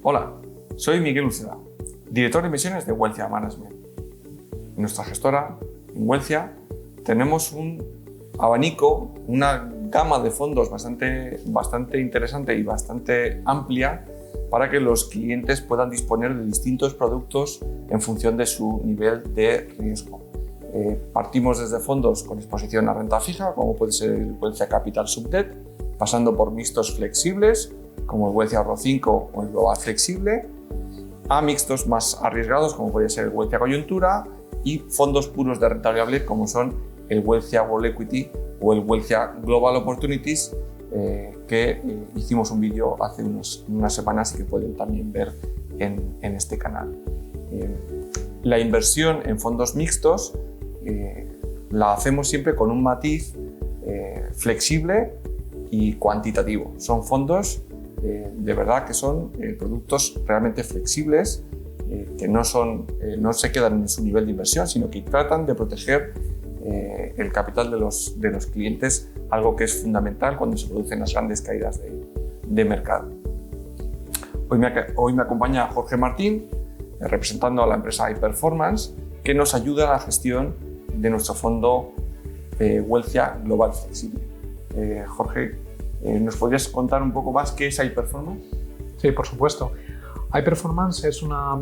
Hola, soy Miguel Uceda, director de inversiones de Wealthia Management. En nuestra gestora, en Wealthia, tenemos un abanico, una gama de fondos bastante interesante y bastante amplia para que los clientes puedan disponer de distintos productos en función de su nivel de riesgo. Partimos desde fondos con exposición a renta fija, como puede ser el Wealthia Capital Subdebt, pasando por mixtos flexibles, como el Wealthia Ahorro 5 o el Global Flexible, a mixtos más arriesgados, como puede ser el Wealthia Coyuntura, y fondos puros de renta variable, como son el Wealthia World Equity o el Wealthia Global Opportunities, que hicimos un vídeo hace unas semanas y que pueden también ver en este canal. La inversión en fondos mixtos la hacemos siempre con un matiz flexible y cuantitativo. Son fondos de verdad que son productos realmente flexibles, que no se quedan en su nivel de inversión, sino que tratan de proteger el capital de los clientes, algo que es fundamental cuando se producen las grandes caídas de mercado. Hoy me acompaña Jorge Martín, representando a la empresa iPerformance, que nos ayuda a la gestión de nuestro fondo Wealthia Global Flexible. Jorge, ¿nos podrías contar un poco más qué es iPerformance? Sí, por supuesto. iPerformance es una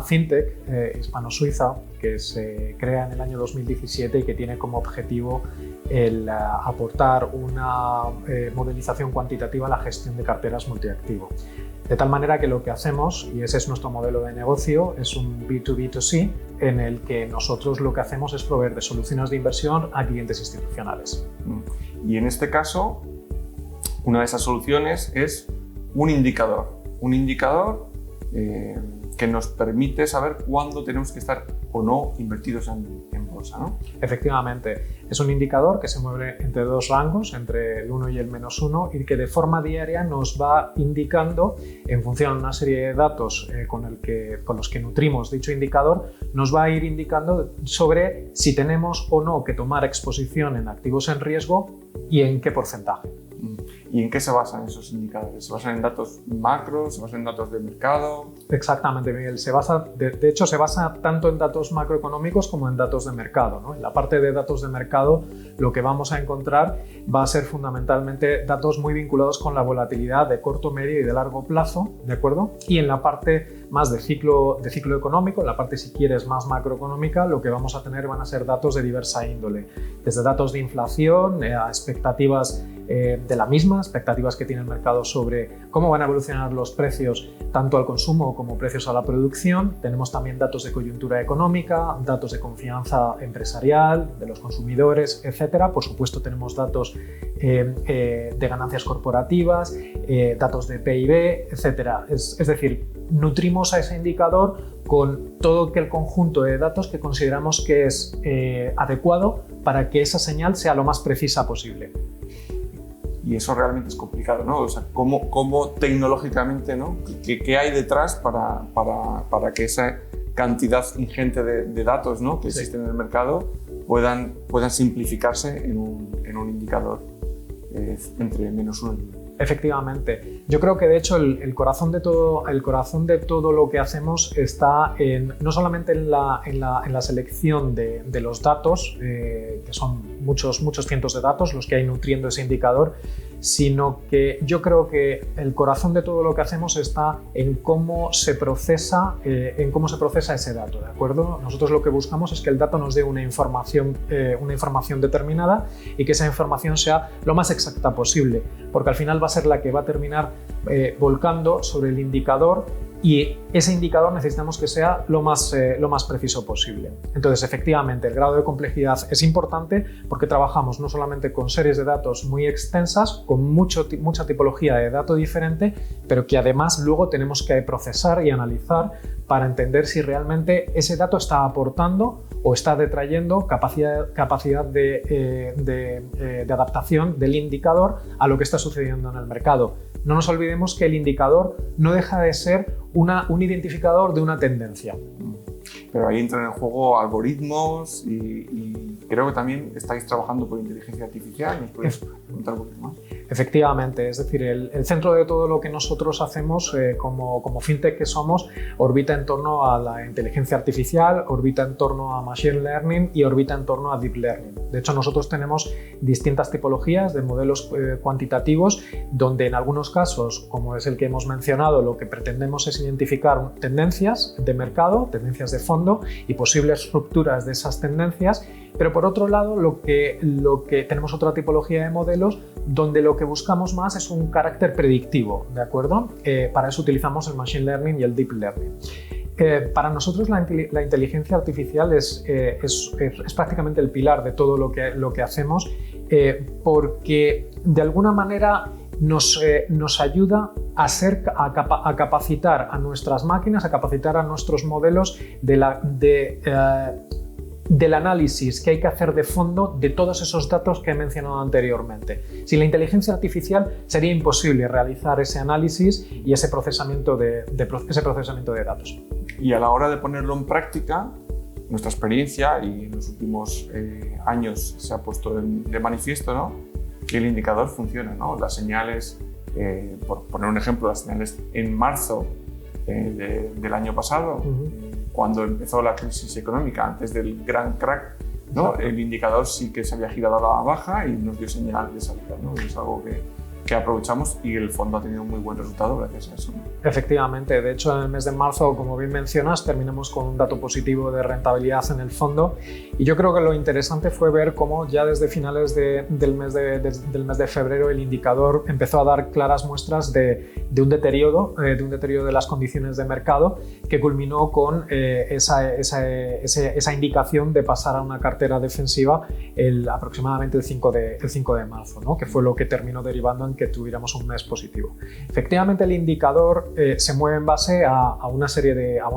fintech hispano-suiza que se crea en el año 2017 y que tiene como objetivo el aportar una modelización cuantitativa a la gestión de carteras multiactivo. De tal manera que lo que hacemos, y ese es nuestro modelo de negocio, es un B2B2C en el que nosotros lo que hacemos es proveer de soluciones de inversión a clientes institucionales. Y en este caso, una de esas soluciones es un indicador que nos permite saber cuándo tenemos que estar o no invertidos en bolsa, ¿no? Efectivamente, es un indicador que se mueve entre dos rangos, entre el 1 y el -1, y que de forma diaria nos va indicando, en función de una serie de datos con los que nutrimos dicho indicador, nos va a ir indicando sobre si tenemos o no que tomar exposición en activos en riesgo y en qué porcentaje. ¿Y en qué se basan esos indicadores? ¿Se basan en datos macros? ¿Se basan en datos de mercado? Exactamente, Miguel. De hecho, se basa tanto en datos macroeconómicos como en datos de mercado, ¿no? En la parte de datos de mercado, lo que vamos a encontrar va a ser fundamentalmente datos muy vinculados con la volatilidad de corto, medio y de largo plazo, ¿de acuerdo? Y en la parte más de ciclo económico, en la parte, si quieres, más macroeconómica, lo que vamos a tener van a ser datos de diversa índole, desde datos de inflación a expectativas de la misma, expectativas que tiene el mercado sobre cómo van a evolucionar los precios tanto al consumo como precios a la producción. Tenemos también datos de coyuntura económica, datos de confianza empresarial, de los consumidores, etc. Por supuesto, tenemos datos de ganancias corporativas, datos de PIB, etc. Es decir, nutrimos a ese indicador con todo el conjunto de datos que consideramos que es adecuado para que esa señal sea lo más precisa posible. Y eso realmente es complicado, ¿no? O sea, ¿cómo tecnológicamente, ¿no? ¿Qué hay detrás para que esa cantidad ingente de datos, ¿no? que existen en el mercado puedan simplificarse en un indicador entre -1 y 1? Efectivamente. Yo creo que de hecho el corazón de todo lo que hacemos está no solamente en la selección de los datos, que son muchos cientos de datos los que hay nutriendo ese indicador, sino que yo creo que el corazón de todo lo que hacemos está en cómo se procesa ese dato, ¿de acuerdo? Nosotros lo que buscamos es que el dato nos dé una información determinada y que esa información sea lo más exacta posible, porque al final va a ser la que va a terminar volcando sobre el indicador, y ese indicador necesitamos que sea lo más preciso posible. Entonces, efectivamente, el grado de complejidad es importante porque trabajamos no solamente con series de datos muy extensas, con mucha tipología de dato diferente, pero que además luego tenemos que procesar y analizar para entender si realmente ese dato está aportando o está detrayendo capacidad de adaptación del indicador a lo que está sucediendo en el mercado. No nos olvidemos que el indicador no deja de ser un identificador de una tendencia. Pero ahí entran en juego algoritmos y creo que también estáis trabajando con inteligencia artificial. ¿Nos puedes contar un poquito más? Efectivamente, es decir, el centro de todo lo que nosotros hacemos como fintech que somos orbita en torno a la inteligencia artificial, orbita en torno a machine learning y orbita en torno a deep learning. De hecho, nosotros tenemos distintas tipologías de modelos cuantitativos donde en algunos casos, como es el que hemos mencionado, lo que pretendemos es identificar tendencias de mercado, tendencias de fondo y posibles rupturas de esas tendencias. Pero por otro lado, lo que tenemos otra tipología de modelos donde lo que buscamos más es un carácter predictivo, ¿de acuerdo? Para eso utilizamos el machine learning y el deep learning. Para nosotros la inteligencia artificial es prácticamente el pilar de todo lo que hacemos, porque de alguna manera nos ayuda a capacitar a nuestras máquinas, a capacitar a nuestros modelos del análisis que hay que hacer de fondo de todos esos datos que he mencionado anteriormente. Sin la inteligencia artificial sería imposible realizar ese análisis y ese procesamiento de datos. Y a la hora de ponerlo en práctica, nuestra experiencia, y en los últimos años se ha puesto de manifiesto, ¿no?, que el indicador funciona, ¿no? Las señales, por poner un ejemplo, las señales en marzo del año pasado, cuando empezó la crisis económica, antes del gran crack, ¿no?, el indicador sí que se había girado a la baja y nos dio señal de salida, ¿no? Es algo que aprovechamos y el fondo ha tenido un muy buen resultado gracias a eso, ¿no? Efectivamente, de hecho en el mes de marzo, como bien mencionas, terminamos con un dato positivo de rentabilidad en el fondo y yo creo que lo interesante fue ver cómo ya desde finales del mes de febrero el indicador empezó a dar claras muestras de un deterioro de las condiciones de mercado que culminó con esa indicación de pasar a una cartera defensiva aproximadamente el 5 de marzo, ¿no?, que fue lo que terminó derivando en que tuviéramos un mes positivo. Efectivamente, el indicador se mueve en base a un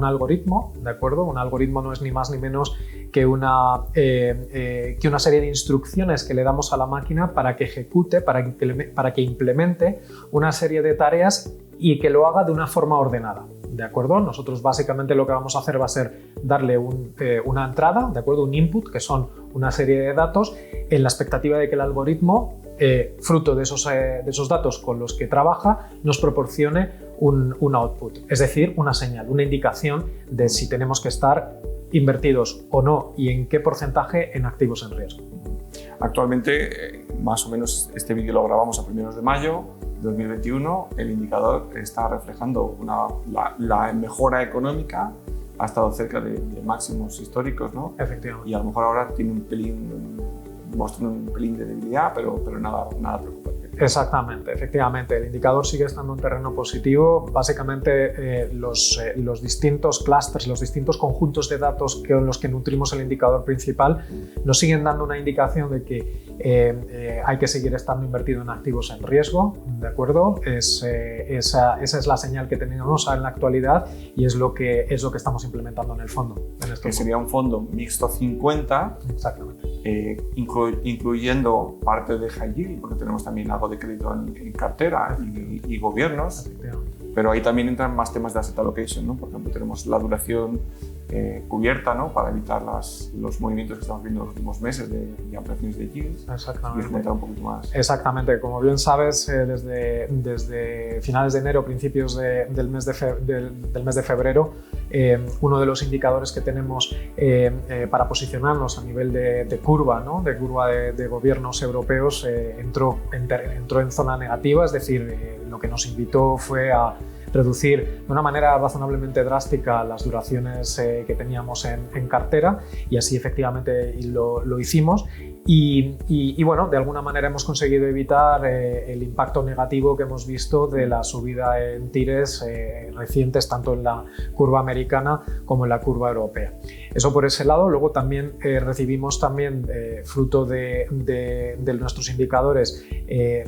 algoritmo, ¿de acuerdo? Un algoritmo no es ni más ni menos que una serie de instrucciones que le damos a la máquina para que ejecute, para que implemente una serie de tareas y que lo haga de una forma ordenada, ¿de acuerdo? Nosotros básicamente lo que vamos a hacer va a ser darle una entrada, ¿de acuerdo? Un input, que son una serie de datos, en la expectativa de que el algoritmo, fruto de esos datos con los que trabaja, nos proporcione un output, es decir, una señal, una indicación de si tenemos que estar invertidos o no y en qué porcentaje en activos en riesgo. Actualmente, más o menos, este vídeo lo grabamos a primeros de mayo de 2021, el indicador está reflejando la mejora económica, ha estado cerca de máximos históricos, ¿no? Efectivamente. Y a lo mejor ahora tiene mostrando un pelín de debilidad, pero nada preocupante. Exactamente, efectivamente. El indicador sigue estando en terreno positivo. Básicamente, los distintos clústeres, los distintos conjuntos de datos con los que nutrimos el indicador principal nos siguen dando una indicación de que hay que seguir estando invertido en activos en riesgo, ¿de acuerdo? Esa es la señal que tenemos en la actualidad y es lo que estamos implementando en el fondo. Que sería un fondo mixto 50. Exactamente. Incluyendo parte de high yield, porque tenemos también algo de crédito en cartera y gobiernos, pero ahí también entran más temas de asset allocation, ¿no? Por ejemplo, tenemos la duración cubierta, ¿no?, para evitar los movimientos que estamos viendo en los últimos meses de ampliaciones de yields. Exactamente. Y comentar un poquito más. Exactamente. Como bien sabes, desde finales de enero, principios del mes de febrero, uno de los indicadores que tenemos para posicionarnos a nivel de curva, ¿no?, de curva de gobiernos europeos, entró en zona negativa, es decir, lo que nos invitó fue a reducir de una manera razonablemente drástica las duraciones que teníamos en cartera y así efectivamente lo hicimos y bueno, de alguna manera hemos conseguido evitar el impacto negativo que hemos visto de la subida en tires recientes tanto en la curva americana como en la curva europea. Eso por ese lado. Luego también recibimos fruto de nuestros indicadores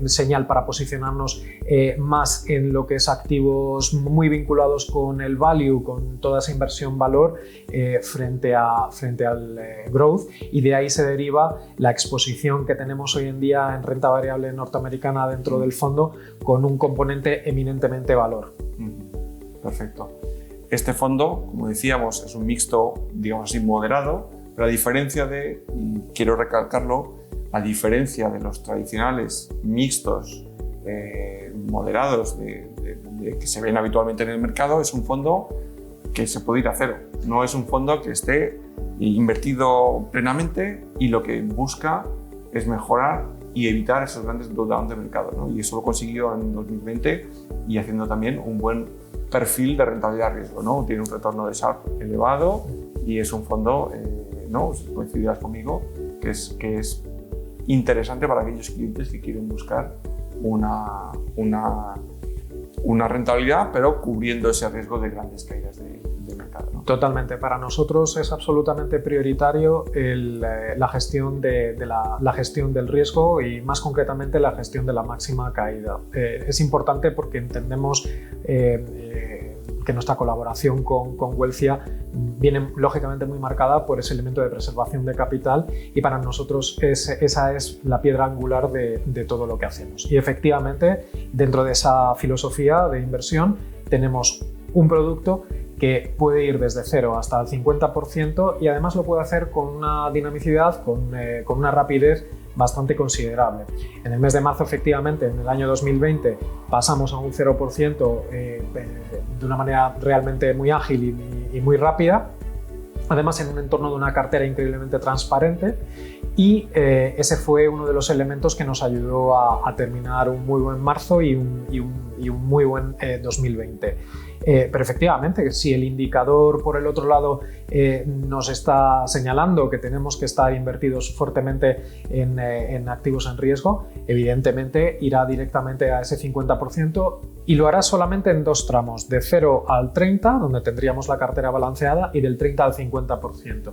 señal para posicionarnos más en lo que es activos muy vinculados con el value, con toda esa inversión valor frente al growth, y de ahí se deriva la exposición que tenemos hoy en día en renta variable norteamericana dentro del fondo con un componente eminentemente valor. Perfecto. Este fondo, como decíamos, es un mixto, digamos así, moderado, pero a diferencia y quiero recalcarlo, a diferencia de los tradicionales mixtos moderados que se ven habitualmente en el mercado, es un fondo que se puede ir a cero. No es un fondo que esté invertido plenamente y lo que busca es mejorar y evitar esos grandes drawdowns de mercado, ¿no? Y eso lo consiguió en 2020 y haciendo también un buen perfil de rentabilidad-riesgo, ¿no? Tiene un retorno de Sharpe elevado y es un fondo, ¿no? Coincidirás conmigo, que es interesante para aquellos clientes que quieren buscar una rentabilidad, pero cubriendo ese riesgo de grandes caídas de mercado, ¿no? Totalmente. Para nosotros es absolutamente prioritario la gestión la gestión del riesgo y más concretamente la gestión de la máxima caída. Es importante porque entendemos que nuestra colaboración con Wealthia viene lógicamente muy marcada por ese elemento de preservación de capital y para nosotros esa es la piedra angular de todo lo que hacemos. Y efectivamente, dentro de esa filosofía de inversión tenemos un producto que puede ir desde 0 hasta el 50% y además lo puede hacer con una dinamicidad, con una rapidez bastante considerable. En el mes de marzo, efectivamente, en el año 2020, pasamos a un 0% de una manera realmente muy ágil y muy rápida, además en un entorno de una cartera increíblemente transparente y ese fue uno de los elementos que nos ayudó a terminar un muy buen marzo y un muy buen 2020. Pero efectivamente, si el indicador por el otro lado nos está señalando que tenemos que estar invertidos fuertemente en activos en riesgo, evidentemente irá directamente a ese 50% y lo hará solamente en dos tramos, de 0 al 30, donde tendríamos la cartera balanceada, y del 30 al 50%.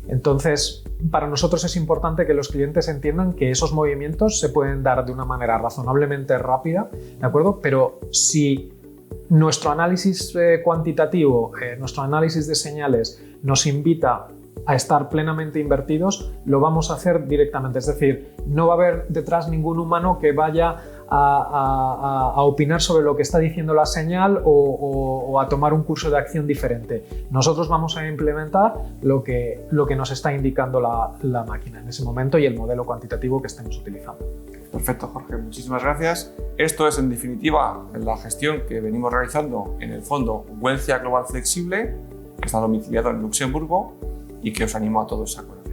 Entonces, para nosotros es importante que los clientes entiendan que esos movimientos se pueden dar de una manera razonablemente rápida, ¿de acuerdo? Pero si nuestro análisis cuantitativo, nuestro análisis de señales nos invita a estar plenamente invertidos, lo vamos a hacer directamente. Es decir, no va a haber detrás ningún humano que vaya a opinar sobre lo que está diciendo la señal o a tomar un curso de acción diferente. Nosotros vamos a implementar lo que nos está indicando la máquina en ese momento y el modelo cuantitativo que estemos utilizando. Perfecto, Jorge, muchísimas gracias. Esto es, en definitiva, la gestión que venimos realizando en el fondo Wealthia Global Flexible, que está domiciliado en Luxemburgo y que os animo a todos a colaborar.